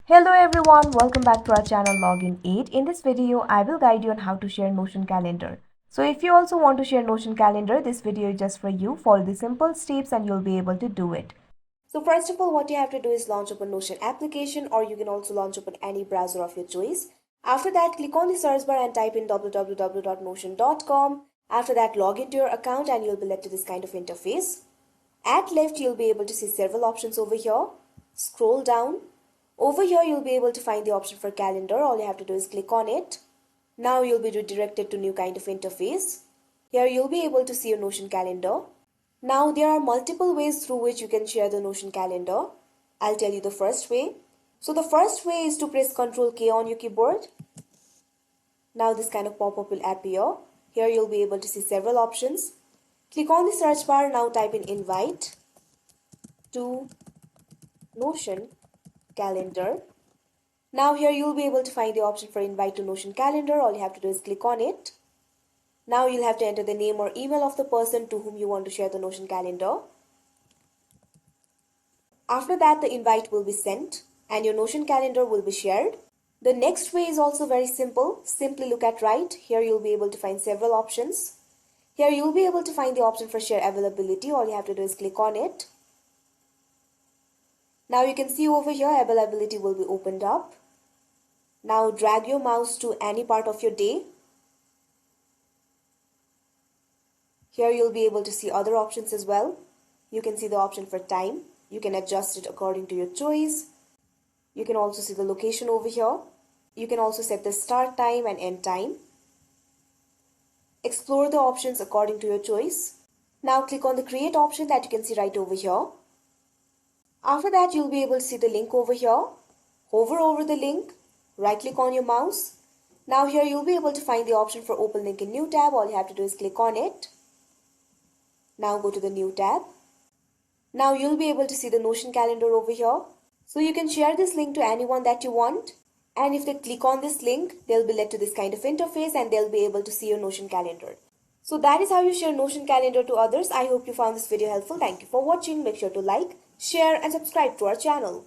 Hello everyone, welcome back to our channel Login 8. In this video, I will guide you on how to share Notion calendar. So if you also want to share Notion calendar, this video is just for you. Follow the simple steps and you'll be able to do it. So first of all, what you have to do is launch up a Notion application, or you can also launch up any browser of your choice. After that, click on the search bar and type in www.notion.com. After that, log into your account and you'll be led to this kind of interface. At left, you'll be able to see several options over here. Scroll down. Over here, you'll be able to find the option for calendar. All you have to do is click on it. Now you'll be redirected to new kind of interface. Here you'll be able to see your Notion calendar. Now there are multiple ways through which you can share the Notion calendar. I'll tell you the first way. So the first way is to press Ctrl K on your keyboard. Now this kind of pop-up will appear. Here you'll be able to see several options. Click on the search bar. Now type in invite to Notion calendar. Now here you'll be able to find the option for invite to Notion calendar. All you have to do is click on it. Now you'll have to enter the name or email of the person to whom you want to share the Notion calendar. After that, the invite will be sent and your Notion calendar will be shared. The next way is also very simple. Simply look at right. Here you'll be able to find several options. Here you'll be able to find the option for share availability. All you have to do is click on it. Now you can see over here availability will be opened up. Now drag your mouse to any part of your day. Here you'll be able to see other options as well. You can see the option for time. You can adjust it according to your choice. You can also see the location over here. You can also set the start time and end time. Explore the options according to your choice. Now click on the create option that you can see right over here. After that, you'll be able to see the link over here. Hover over the link, right click on your mouse. Now here you'll be able to find the option for open link in new tab. All you have to do is click on it. Now go to the new tab. Now you'll be able to see the Notion calendar over here. So you can share this link to anyone that you want. And if they click on this link, they'll be led to this kind of interface and they'll be able to see your Notion calendar. So that is how you share Notion calendar to others. I hope you found this video helpful. Thank you for watching. Make sure to like, share and subscribe to our channel.